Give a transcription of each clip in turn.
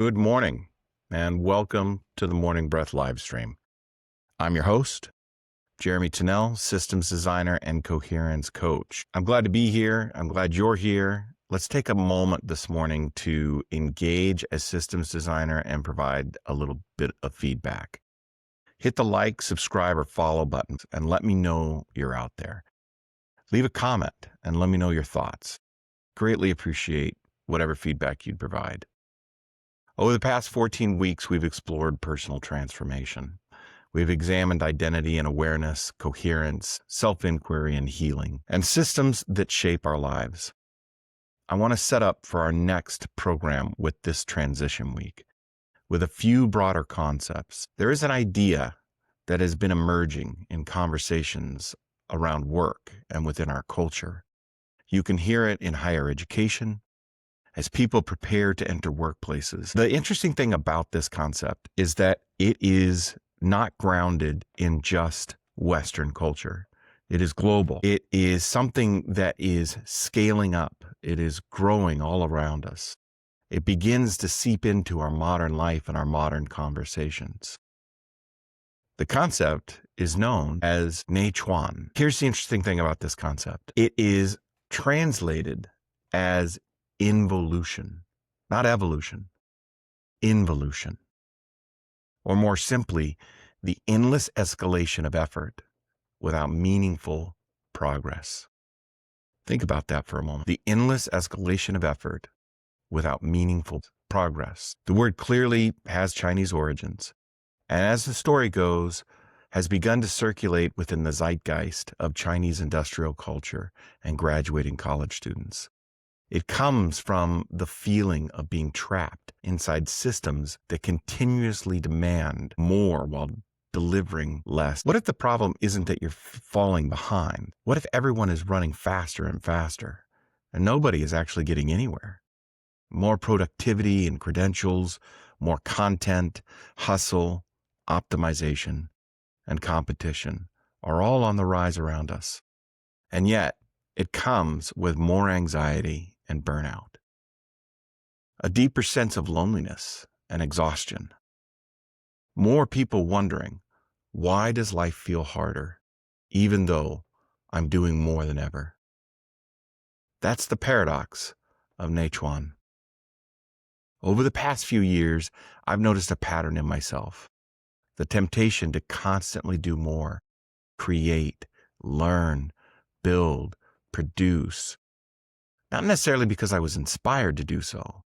Good morning, and welcome to the Morning Breath Livestream. I'm your host, Jeremy Tunnell, systems designer and coherence coach. I'm glad to be here. I'm glad you're here. Let's take a moment this morning to engage as systems designer and provide a little bit of feedback. Hit the like, subscribe, or follow buttons and let me know you're out there. Leave a comment and let me know your thoughts. Greatly appreciate whatever feedback you'd provide. Over the past 14 weeks, we've explored personal transformation. We've examined identity and awareness, coherence, self-inquiry, and healing, and systems that shape our lives. I want to set up for our next program with this transition week with a few broader concepts. There is an idea that has been emerging in conversations around work and within our culture. You can hear it in higher education, as people prepare to enter workplaces. The interesting thing about this concept is that it is not grounded in just Western culture. It is global. It is something that is scaling up. It is growing all around us. It begins to seep into our modern life and our modern conversations. The concept is known as Nei-Juan. Here's the interesting thing about this concept. It is translated as involution, not evolution, involution. Or more simply, the endless escalation of effort without meaningful progress. Think about that for a moment. The endless escalation of effort without meaningful progress. The word clearly has Chinese origins, and as the story goes, has begun to circulate within the zeitgeist of Chinese industrial culture and graduating college students. It comes from the feeling of being trapped inside systems that continuously demand more while delivering less. What if the problem isn't that you're falling behind? What if everyone is running faster and faster and nobody is actually getting anywhere? More productivity and credentials, more content, hustle, optimization, and competition are all on the rise around us. And yet, it comes with more anxiety and burnout, a deeper sense of loneliness and exhaustion, more people wondering, why does life feel harder, even though I'm doing more than ever? That's the paradox of Nei-Juan. Over the past few years, I've noticed a pattern in myself, the temptation to constantly do more, create, learn, build, produce. Not necessarily because I was inspired to do so,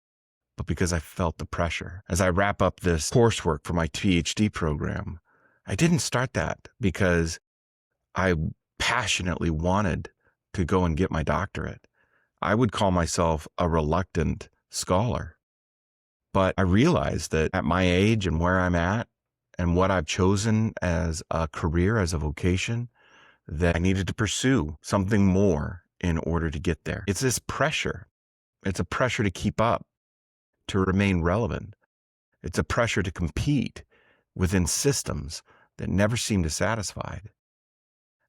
but because I felt the pressure. As I wrap up this coursework for my PhD program, I didn't start that because I passionately wanted to go and get my doctorate. I would call myself a reluctant scholar. But I realized that at my age and where I'm at and what I've chosen as a career, as a vocation, that I needed to pursue something more in order to get there. It's this pressure. It's a pressure to keep up, to remain relevant. It's a pressure to compete within systems that never seem to satisfy.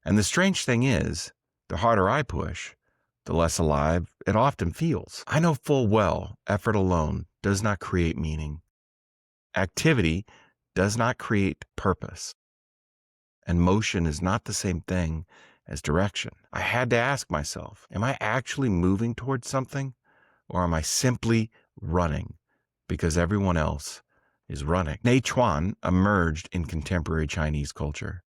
And the strange thing is, the harder I push, the less alive it often feels. I know full well effort alone does not create meaning. Activity does not create purpose. And motion is not the same thing as direction. I had to ask myself, am I actually moving towards something, or am I simply running because everyone else is running? Nei-Juan emerged in contemporary Chinese culture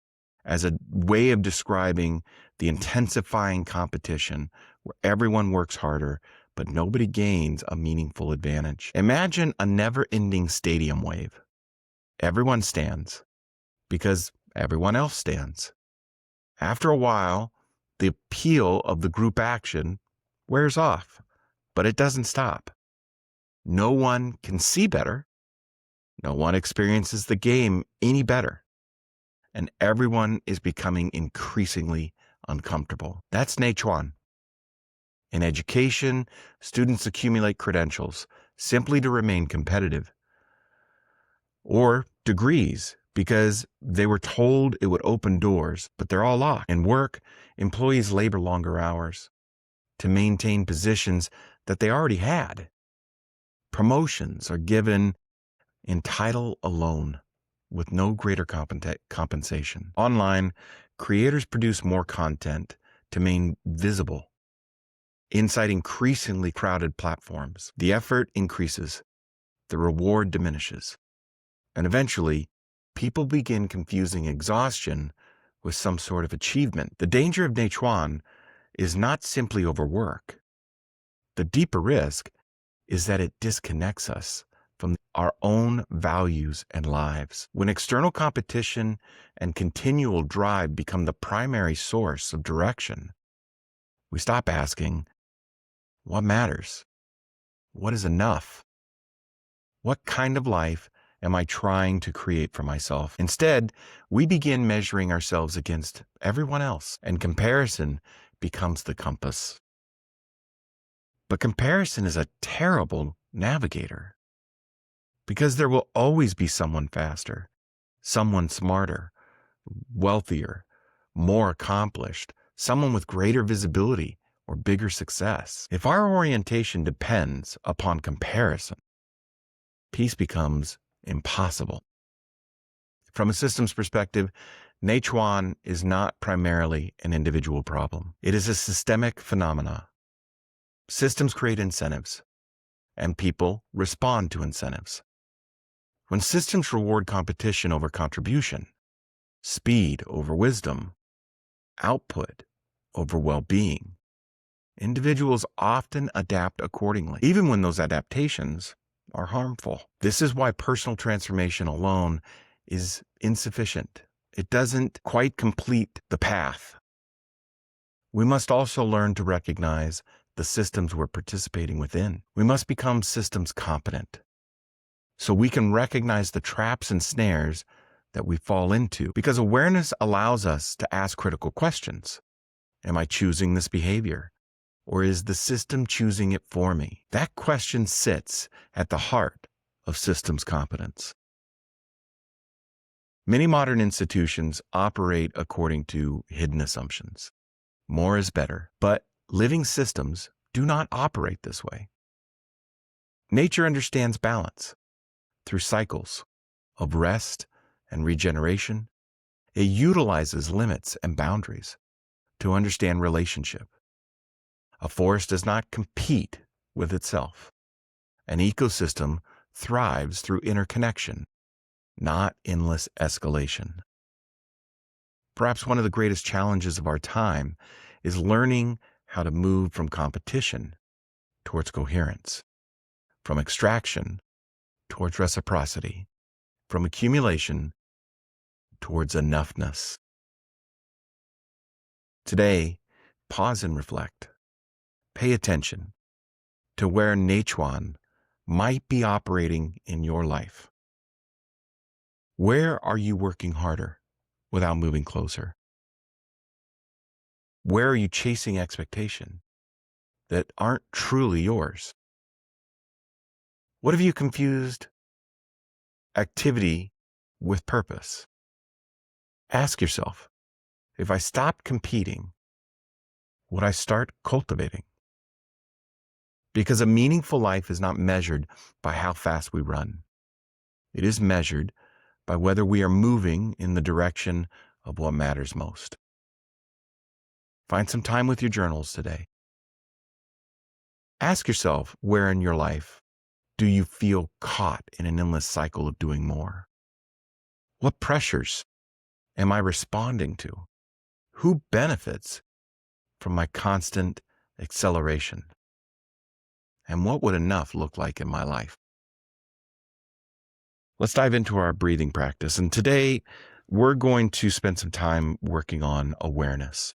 as a way of describing the intensifying competition where everyone works harder, but nobody gains a meaningful advantage. Imagine a never-ending stadium wave. Everyone stands because everyone else stands. After a while, the appeal of the group action wears off, but it doesn't stop. No one can see better. No one experiences the game any better. And everyone is becoming increasingly uncomfortable. That's Nei-Juan. In education, students accumulate credentials simply to remain competitive, or degrees because they were told it would open doors, but they're all locked. In work, employees labor longer hours to maintain positions that they already had. Promotions are given in title alone with no greater compensation. Online, creators produce more content to remain visible inside increasingly crowded platforms. The effort increases, the reward diminishes, and eventually, people begin confusing exhaustion with some sort of achievement. The danger of Nei-Juan is not simply overwork. The deeper risk is that it disconnects us from our own values and lives. When external competition and continual drive become the primary source of direction, we stop asking, what matters? What is enough? What kind of life am I trying to create for myself? Instead, we begin measuring ourselves against everyone else, and comparison becomes the compass. But comparison is a terrible navigator because there will always be someone faster, someone smarter, wealthier, more accomplished, someone with greater visibility or bigger success. If our orientation depends upon comparison, peace becomes impossible. From a systems perspective, Nei-Juan is not primarily an individual problem. It is a systemic phenomenon. Systems create incentives, and people respond to incentives. When systems reward competition over contribution, speed over wisdom, output over well-being, individuals often adapt accordingly, even when those adaptations are harmful. This is why personal transformation alone is insufficient. It doesn't quite complete the path. We must also learn to recognize the systems we're participating within. We must become systems competent so we can recognize the traps and snares that we fall into, because awareness allows us to ask critical questions. Am I choosing this behavior, or is the system choosing it for me? That question sits at the heart of systems competence. Many modern institutions operate according to hidden assumptions. More is better, but living systems do not operate this way. Nature understands balance. Through cycles of rest and regeneration, it utilizes limits and boundaries to understand relationship. A forest does not compete with itself. An ecosystem thrives through interconnection, not endless escalation. Perhaps one of the greatest challenges of our time is learning how to move from competition towards coherence, from extraction towards reciprocity, from accumulation towards enoughness. Today, pause and reflect. Pay attention to where Nei-Juan might be operating in your life. Where are you working harder without moving closer? Where are you chasing expectation that aren't truly yours? What have you confused activity with purpose? Ask yourself, if I stopped competing, would I start cultivating? Because a meaningful life is not measured by how fast we run. It is measured by whether we are moving in the direction of what matters most. Find some time with your journals today. Ask yourself, where in your life do you feel caught in an endless cycle of doing more? What pressures am I responding to? Who benefits from my constant acceleration? And what would enough look like in my life? Let's dive into our breathing practice. And today we're going to spend some time working on awareness.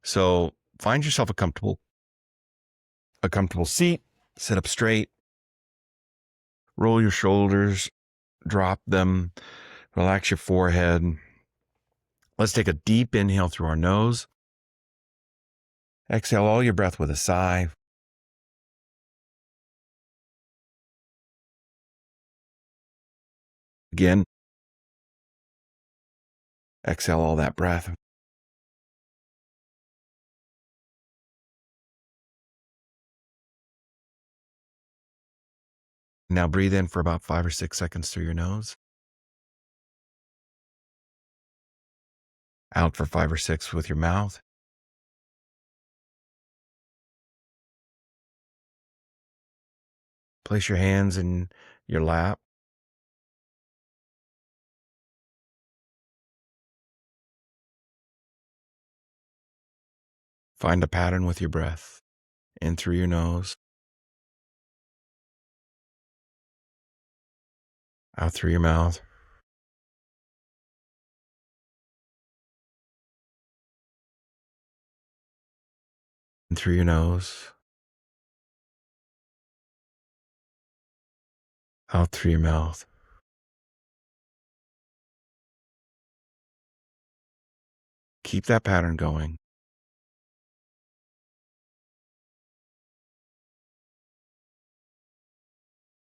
So find yourself a comfortable seat, sit up straight, roll your shoulders, drop them, relax your forehead. Let's take a deep inhale through our nose. Exhale all your breath with a sigh. Again, exhale all that breath. Now breathe in for about 5 or 6 seconds through your nose. Out for 5 or 6 with your mouth. Place your hands in your lap. Find a pattern with your breath. In through your nose. Out through your mouth. In through your nose. Out through your mouth. Keep that pattern going.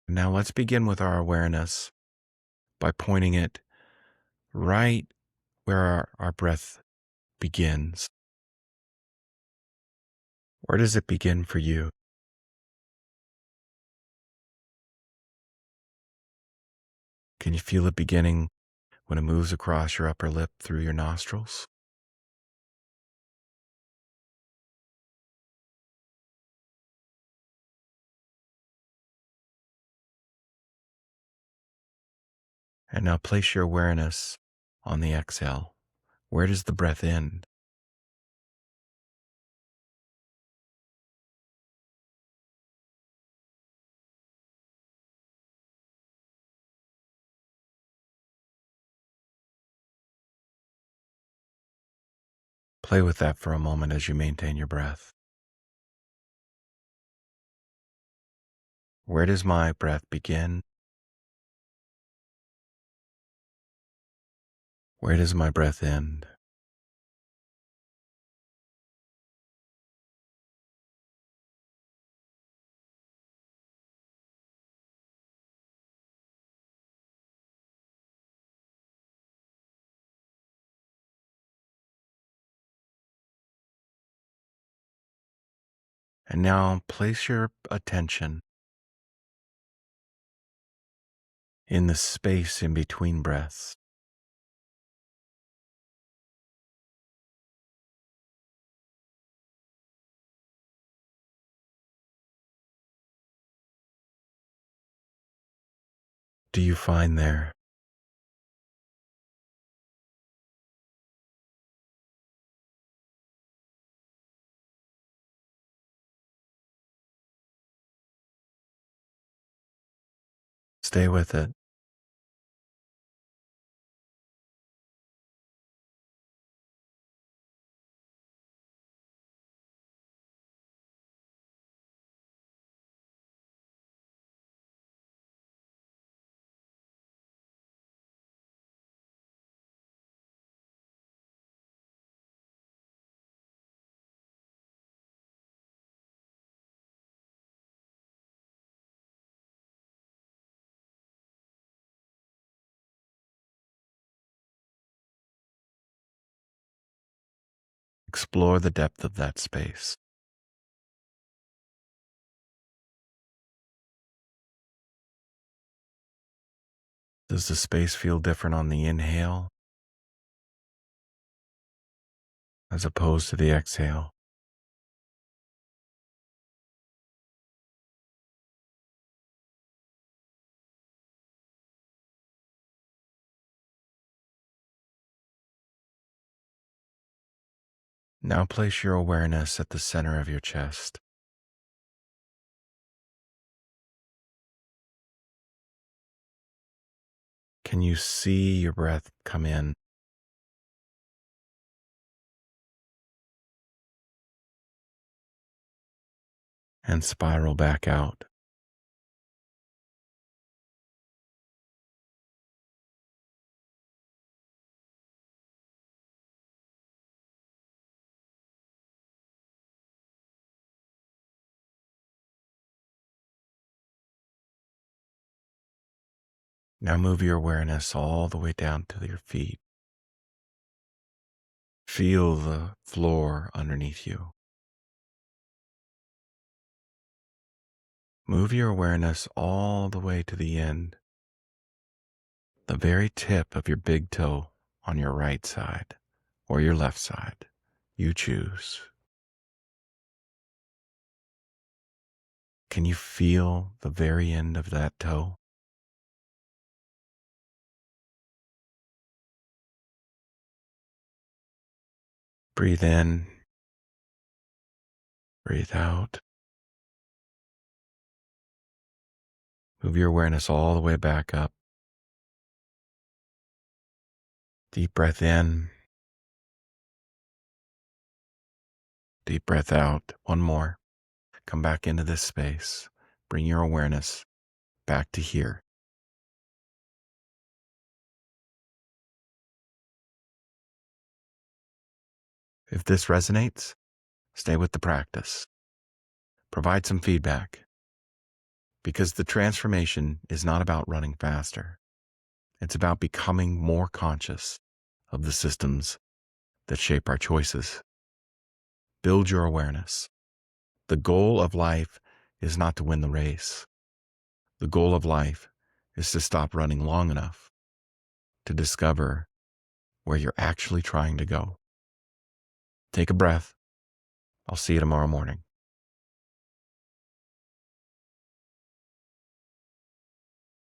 Now let's begin with our awareness by pointing it right where our breath begins. Where does it begin for you? Can you feel it beginning when it moves across your upper lip through your nostrils? And now place your awareness on the exhale. Where does the breath end? Play with that for a moment as you maintain your breath. Where does my breath begin? Where does my breath end? And now place your attention in the space in between breaths. Do you find there? Stay with it. Explore the depth of that space. Does the space feel different on the inhale as opposed to the exhale? Now place your awareness at the center of your chest. Can you see your breath come in and spiral back out? Now move your awareness all the way down to your feet. Feel the floor underneath you. Move your awareness all the way to the end, the very tip of your big toe on your right side or your left side. You choose. Can you feel the very end of that toe? Breathe in, breathe out. Move your awareness all the way back up. Deep breath in, deep breath out. One more. Come back into this space. Bring your awareness back to here. If this resonates, stay with the practice. Provide some feedback, because the transformation is not about running faster. It's about becoming more conscious of the systems that shape our choices. Build your awareness. The goal of life is not to win the race. The goal of life is to stop running long enough to discover where you're actually trying to go. Take a breath. I'll see you tomorrow morning.